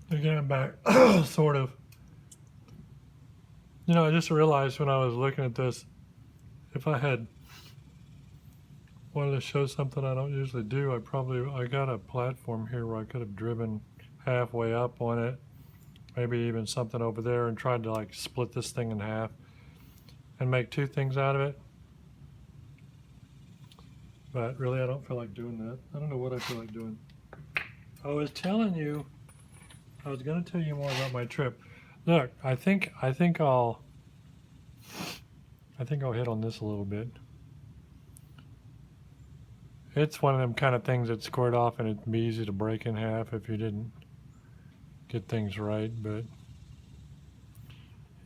Again, I'm back, sort of. You know, I just realized when I was looking at this, if I had wanted to show something I don't usually do, I got a platform here where I could have driven halfway up on it, maybe even something over there, and tried to like split this thing in half and make two things out of it. But really, I don't feel like doing that. I don't know what I feel like doing. I was telling you, I was going to tell you more about my trip. Look, I think I'll hit on this a little bit. It's one of them kind of things that squared off and it'd be easy to break in half if you didn't get things right. But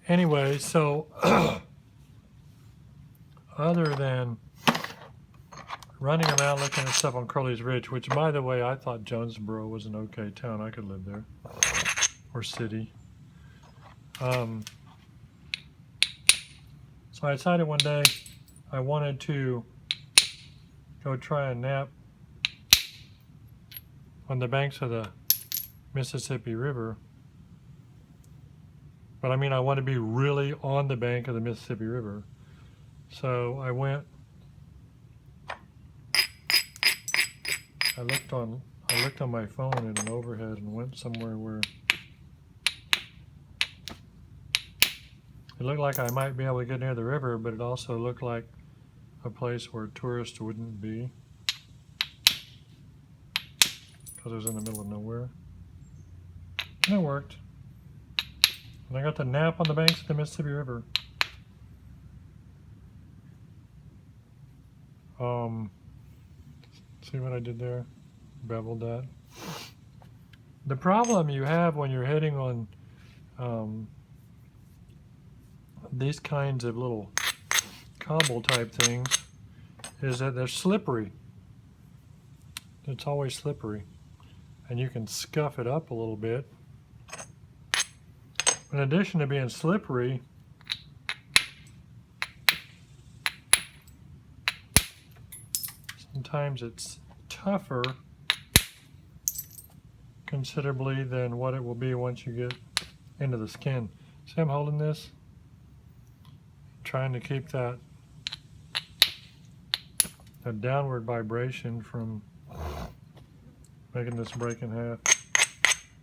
anyway, so other than running around looking at stuff on Curly's Ridge, which by the way, I thought Jonesboro was an okay town. I could live there, or city. So I decided one day I wanted to go try a nap on the banks of the Mississippi River. But I mean, I want to be really on the bank of the Mississippi River. So I looked on my phone in an overhead and went somewhere where it looked like I might be able to get near the river, but it also looked like a place where tourists wouldn't be because it was in the middle of nowhere. And it worked. And I got to nap on the banks of the Mississippi River. See what I did there? Beveled that. The problem you have when you're hitting on these kinds of little cobble type things is that they're slippery. It's always slippery. And you can scuff it up a little bit. In addition to being slippery, sometimes it's tougher considerably than what it will be once you get into the skin. See, I'm holding this, trying to keep that downward vibration from making this break in half.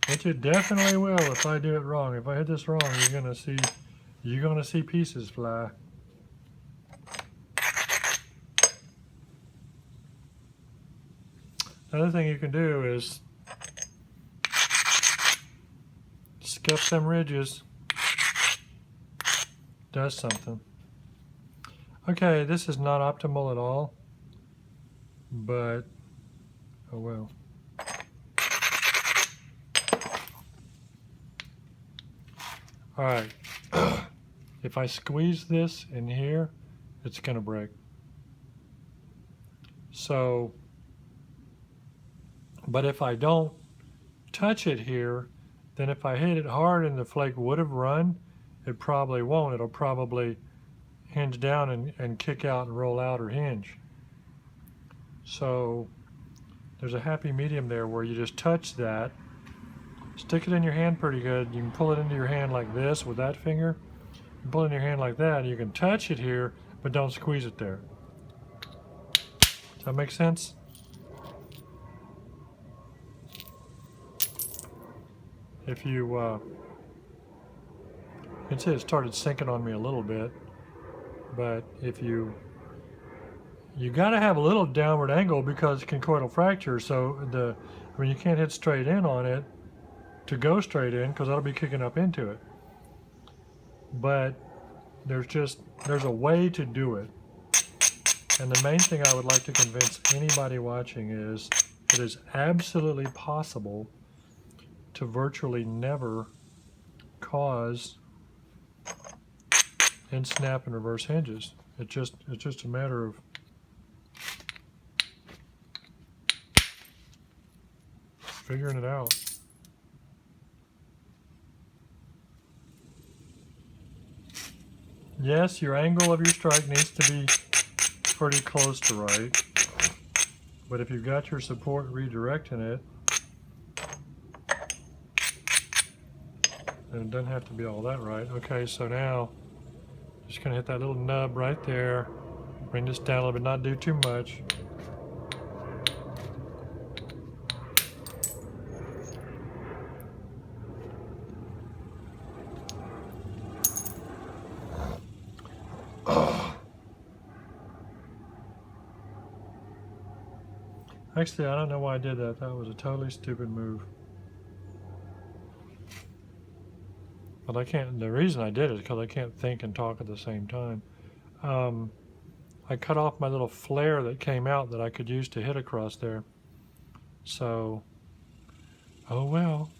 Which it definitely will if I do it wrong. If I hit this wrong, you're gonna see pieces fly. Another thing you can do is scuff them ridges. Does something. Okay, this is not optimal at all, but oh well. All right, if I squeeze this in here, it's gonna break. So, but if I don't touch it here, then if I hit it hard and the flake would have run, it probably won't. It'll probably hinge down and kick out and roll out or hinge. So there's a happy medium there where you just touch that, stick it in your hand pretty good. You can pull it into your hand like this with that finger. You pull it in your hand like that, and you can touch it here, but don't squeeze it there. Does that make sense? If you can see it started sinking on me a little bit, but if you got to have a little downward angle because conchoidal fracture, so you can't hit straight in on it to go straight in because that'll be kicking up into it. But there's a way to do it. And the main thing I would like to convince anybody watching is it is absolutely possible to virtually never cause end snap and reverse hinges. It's just a matter of figuring it out. Yes, your angle of your strike needs to be pretty close to right, but if you've got your support redirecting it, And it doesn't have to be all that right. Okay, so now just gonna hit that little nub right there. Bring this down a little bit, not do too much. Actually, I don't know why I did that. That was a totally stupid move. But I can't, the reason I did it is because I can't think and talk at the same time. I cut off my little flare that came out that I could use to hit across there. So, oh well.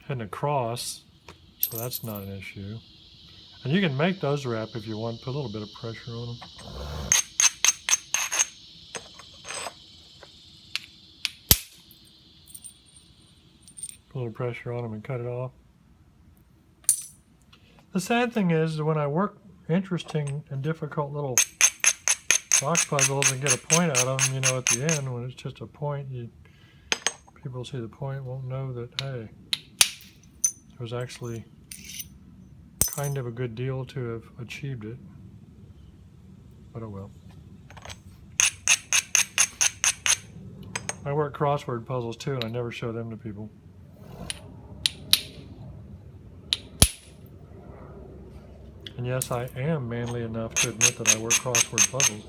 Hitting across, so that's not an issue. And you can make those wrap if you want, put a little bit of pressure on them. Put a little pressure on them and cut it off. The sad thing is when I work interesting and difficult little box puzzles and get a point out of them, you know, at the end, when it's just a point, people see the point won't know that, hey, it was actually kind of a good deal to have achieved it. But oh well. I work crossword puzzles too, and I never show them to people. And yes, I am manly enough to admit that I work crossword puzzles.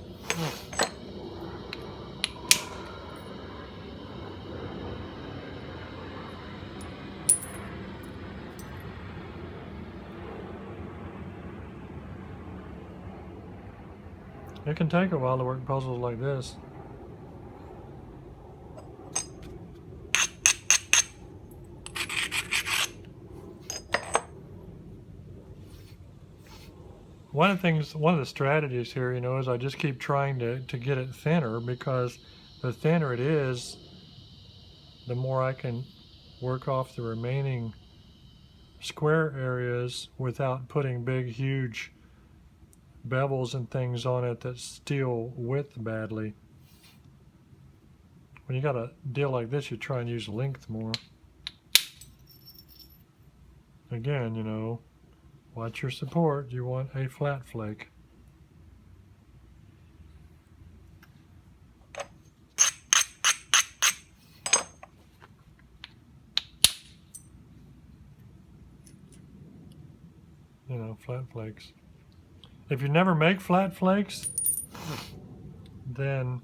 It can take a while to work puzzles like this. One of the strategies here, you know, is I just keep trying to get it thinner, because the thinner it is, the more I can work off the remaining square areas without putting big, huge bevels and things on it that steal width badly. When you got a deal like this, you try and use length more. Again, you know, watch your support. You want a flat flake. You know, flat flakes. If you never make flat flakes, then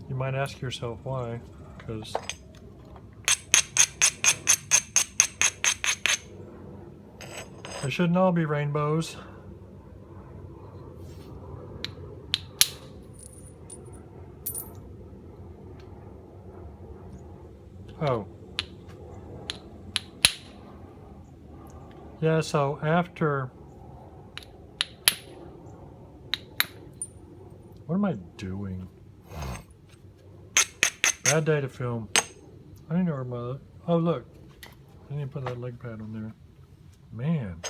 you might ask yourself why, because they shouldn't all be rainbows. Oh. Yeah, so after... What am I doing? Bad day to film. I didn't know where my... Oh, look. I need to put that leg pad on there. Man.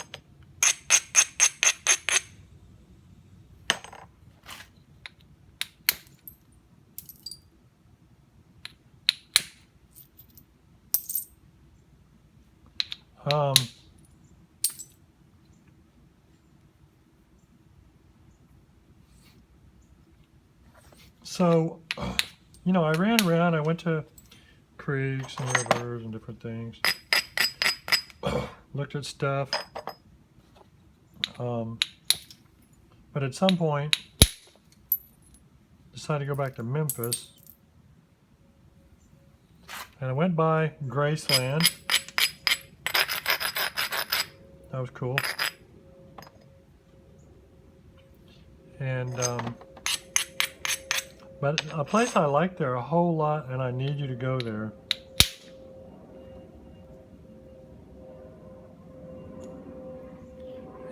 So, you know, I ran around, I went to creeks and rivers and different things, looked at stuff, but at some point, decided to go back to Memphis, and I went by Graceland. That was cool. And, but a place I like there a whole lot, and I need you to go there,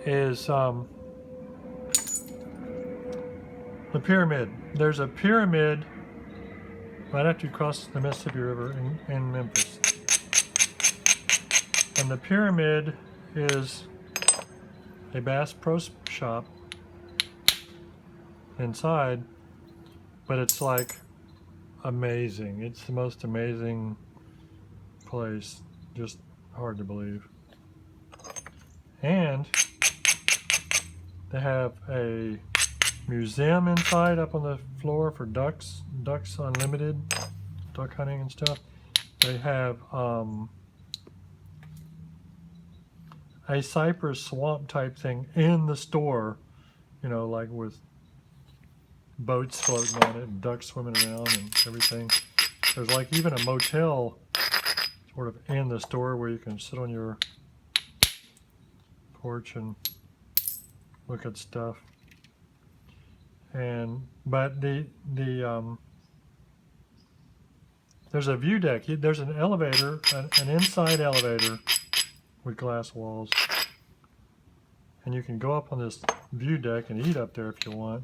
is the pyramid. There's a pyramid right after you cross the Mississippi River in Memphis. And the pyramid is a Bass Pro Shop inside, but it's like amazing. It's the most amazing place. Just hard to believe. And they have a museum inside up on the floor for ducks unlimited, duck hunting and stuff. They have a cypress swamp type thing in the store, you know, like with boats floating on it and ducks swimming around and everything. There's like even a motel sort of in the store where you can sit on your porch and look at stuff. And but there's a view deck. There's an elevator, an inside elevator with glass walls, and you can go up on this view deck and eat up there if you want.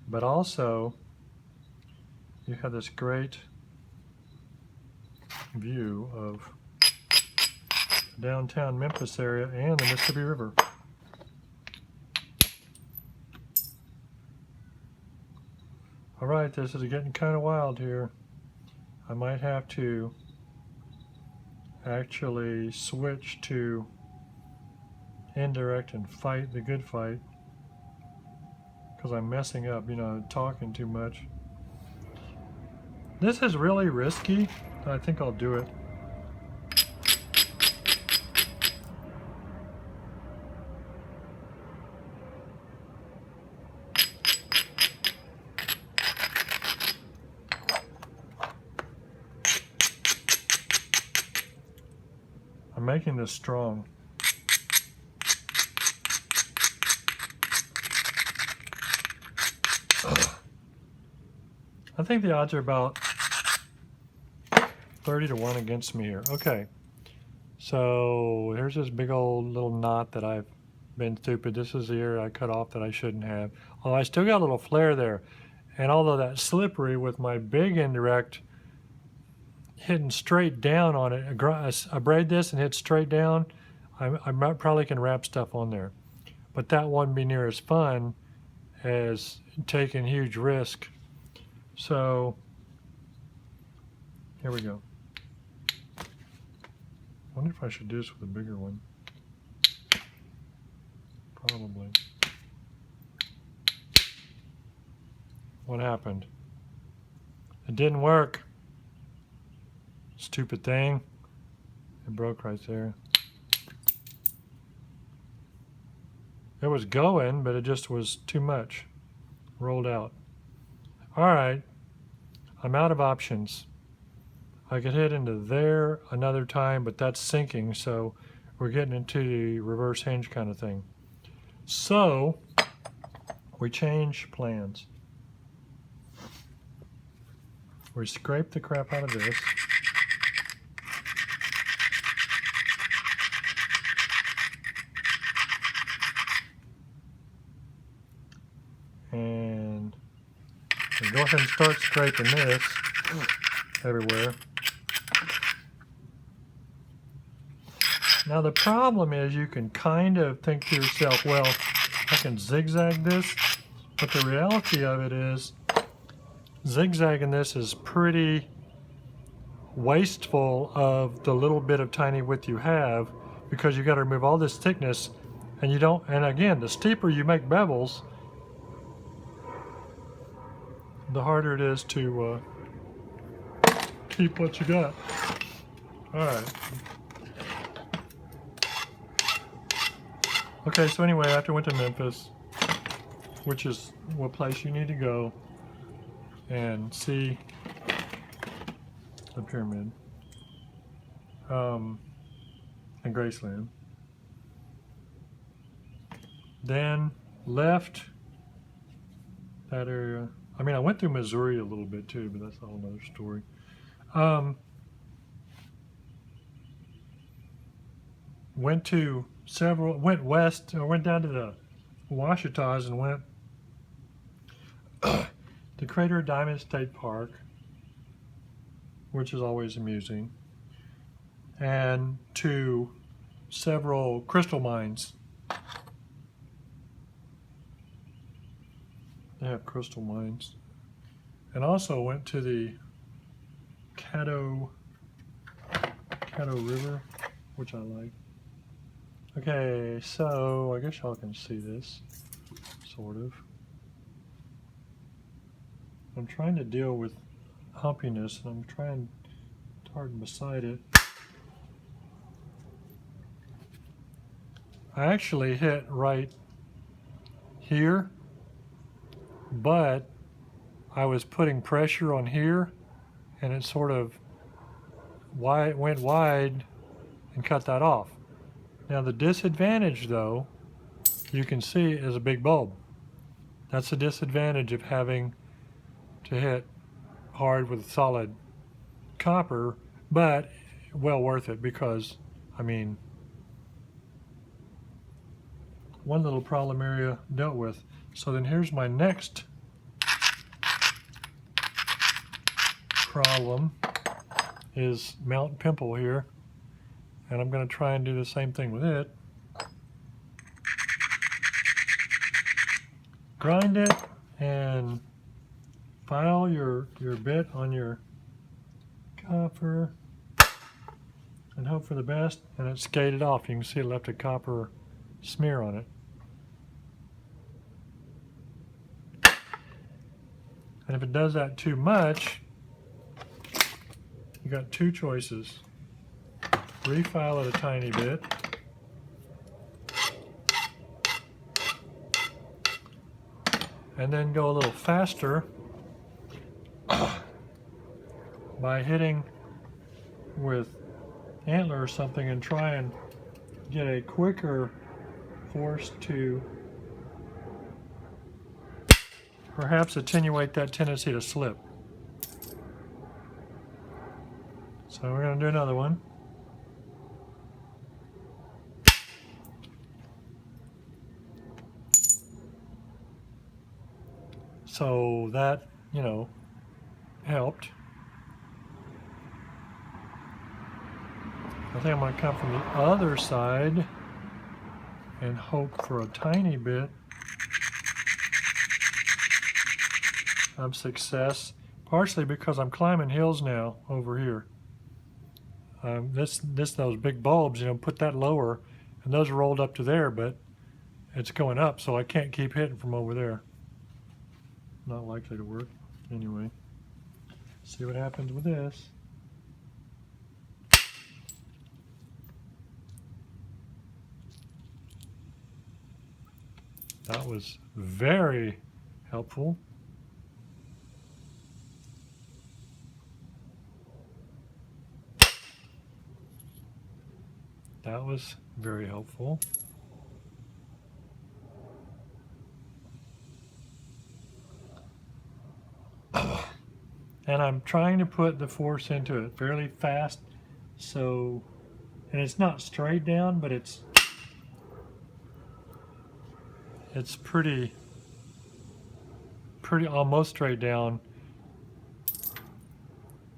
But also, you have this great view of the downtown Memphis area and the Mississippi River. All right, this is getting kind of wild here. I might have to actually switch to indirect and fight the good fight, because I'm messing up, you know, talking too much. This is really risky. I think I'll do it. I'm making this strong. I think the odds are about 30 to 1 against me here. Okay, so here's this big old little knot that I've been stupid. This is the area I cut off that I shouldn't have. Although I still got a little flare there. And although that's slippery, with my big indirect hitting straight down on it, I braid this and hit straight down, I probably can wrap stuff on there. But that wouldn't be near as fun as taking huge risk. So here we go. I wonder if I should do this with a bigger one. Probably. What happened? It didn't work. Stupid thing. It broke right there. It was going, but it just was too much. Rolled out. All right. I'm out of options. I could hit into there another time, but that's sinking, so we're getting into the reverse hinge kind of thing. So we change plans. We scrape the crap out of this. And we go ahead and start scraping this everywhere. Now the problem is you can kind of think to yourself, well, I can zigzag this, but the reality of it is zigzagging this is pretty wasteful of the little bit of tiny width you have, because you got to remove all this thickness, and you don't, and again, the steeper you make bevels, the harder it is to keep what you got. All right. Okay, so anyway, after I went to Memphis, which is what place you need to go and see the pyramid, and Graceland. Then left that area. I mean, I went through Missouri a little bit too, but that's a whole other story. Went west, or went down to the Ouachitas and went to Crater Diamond State Park, which is always amusing, and to several crystal mines. They have crystal mines. And also went to the Caddo River, which I like. Okay, so I guess y'all can see this, sort of. I'm trying to deal with humpiness, and I'm trying hard beside it. I actually hit right here, but I was putting pressure on here, and it sort of went wide and cut that off. Now the disadvantage, though, you can see is a big bulb. That's the disadvantage of having to hit hard with solid copper, but well worth it because, I mean, one little problem area dealt with. So then here's my next problem is Mount Pimple here, and I'm going to try and do the same thing with it. Grind it and file your bit on your copper and hope for the best, and it's skated off. You can see it left a copper smear on it. And if it does that too much, you got two choices. Refile it a tiny bit, and then go a little faster by hitting with antler or something and try and get a quicker force to perhaps attenuate that tendency to slip. So we're going to do another one. So that, you know, helped. I think I'm going to come from the other side and hope for a tiny bit of success, partially because I'm climbing hills now over here. Those big bulbs, you know, put that lower, and those are rolled up to there, but it's going up, so I can't keep hitting from over there. Not likely to work. Anyway, see what happens with this. That was very helpful. That was very helpful. And I'm trying to put the force into it fairly fast, so, and it's not straight down, but it's pretty almost straight down.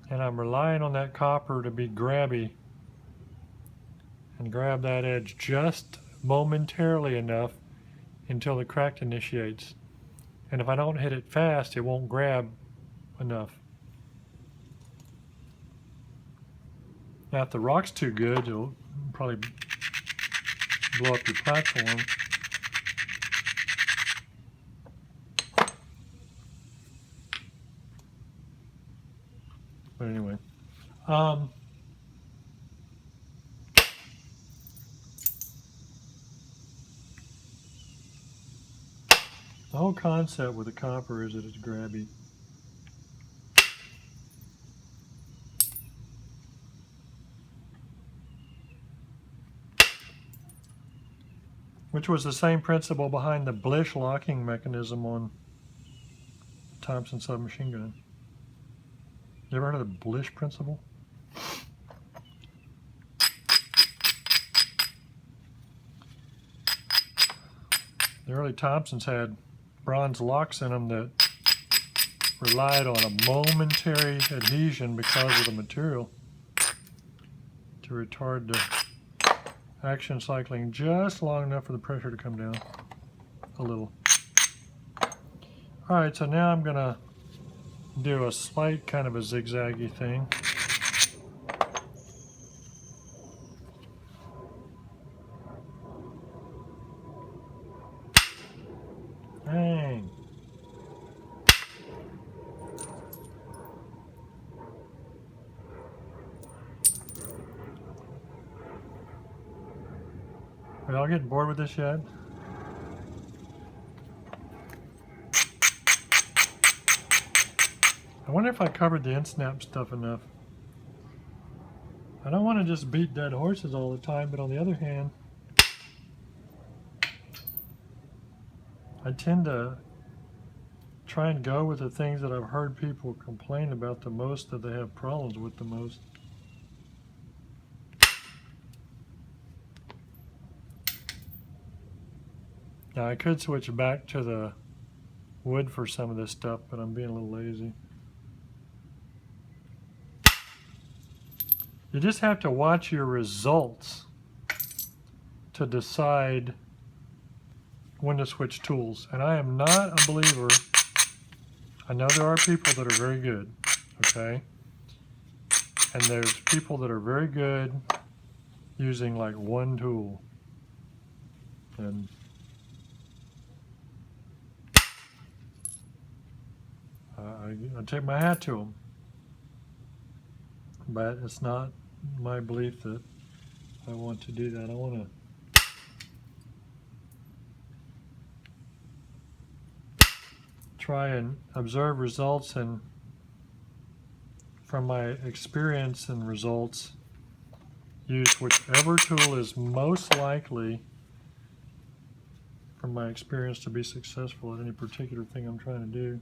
And I'm relying on that copper to be grabby and grab that edge just momentarily enough until the crack initiates. And if I don't hit it fast, it won't grab enough. Now if the rock's too good, it'll probably blow up your platform. But anyway, the whole concept with the copper is that it's grabby. Which was the same principle behind the Blish locking mechanism on the Thompson submachine gun. You ever heard of the Blish principle? The early Thompsons had bronze locks in them that relied on a momentary adhesion because of the material to retard the action cycling just long enough for the pressure to come down a little. Alright, so now I'm gonna do a slight kind of a zigzaggy thing. Dang. Are y'all getting bored with this yet? I wonder if I covered the in-snap stuff enough. I don't want to just beat dead horses all the time, but on the other hand, I tend to try and go with the things that I've heard people complain about the most, that they have problems with the most. Now I could switch back to the wood for some of this stuff, but I'm being a little lazy. You just have to watch your results to decide when to switch tools. And I am not a believer. I know there are people that are very good, okay? And there's people that are very good using like one tool. And I take my hat to them. But it's not my belief that I want to do that. I want to try and observe results, and from my experience and results, use whichever tool is most likely, from my experience, to be successful at any particular thing I'm trying to do.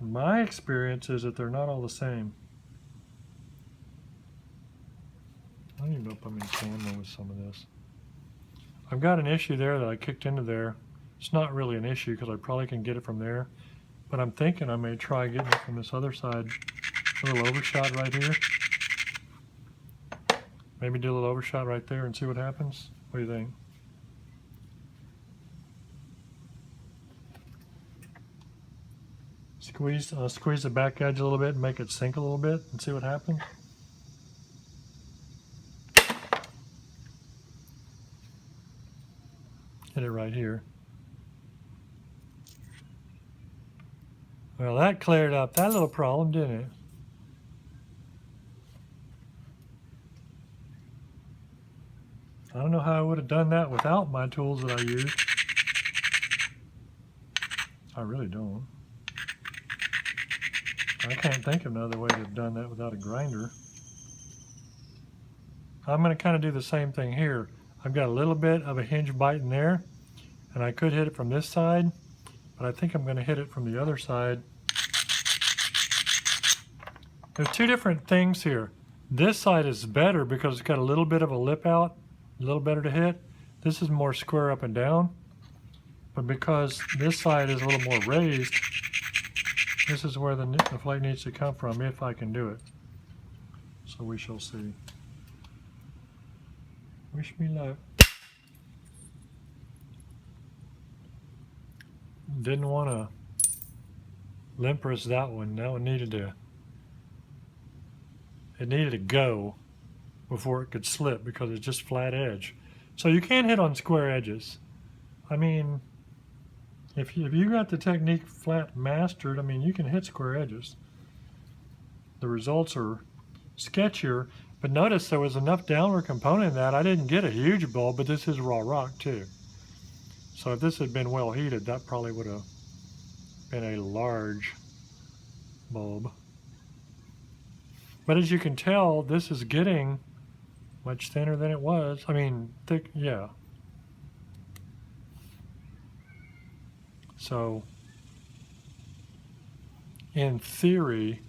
My experience is that they're not all the same. I don't even know if I'm in camera with some of this. I've got an issue there that I kicked into there. It's not really an issue because I probably can get it from there, but I'm thinking I may try getting it from this other side. A little overshot right here. Maybe do a little overshot right there and see what happens. What do you think? Squeeze the back edge a little bit and make it sink a little bit and see what happens. Hit it right here. Well, that cleared up that little problem, didn't it? I don't know how I would have done that without my tools that I use. I really don't. I can't think of another way to have done that without a grinder. I'm going to kind of do the same thing here. I've got a little bit of a hinge bite in there, and I could hit it from this side, but I think I'm going to hit it from the other side. There's two different things here. This side is better because it's got a little bit of a lip out, a little better to hit. This is more square up and down, but because this side is a little more raised, this is where the flake needs to come from, if I can do it. So we shall see. Wish me luck. Didn't want to limpress that one. That one needed to, it needed to go before it could slip because it's just flat edge. So you can't hit on square edges. I mean, if you got the technique flat mastered, I mean, you can hit square edges. The results are sketchier, but notice there was enough downward component in that I didn't get a huge bulb, but this is raw rock too. So if this had been well heated, that probably would have been a large bulb. But as you can tell, this is getting much thinner than it was. I mean, thick, yeah. So, in theory,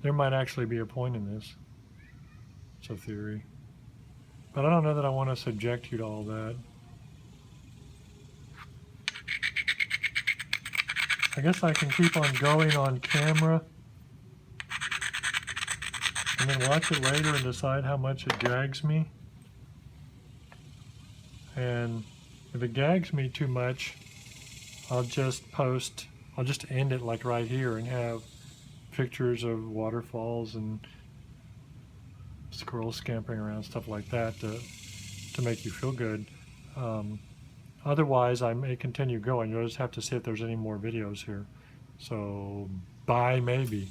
there might actually be a point in this. It's a theory. But I don't know that I want to subject you to all that. I guess I can keep on going on camera and then watch it later and decide how much it drags me. And If it gags me too much, I'll just end it like right here and have pictures of waterfalls and squirrels scampering around, stuff like that to make you feel good. Otherwise, I may continue going. You'll just have to see if there's any more videos here. So, bye maybe.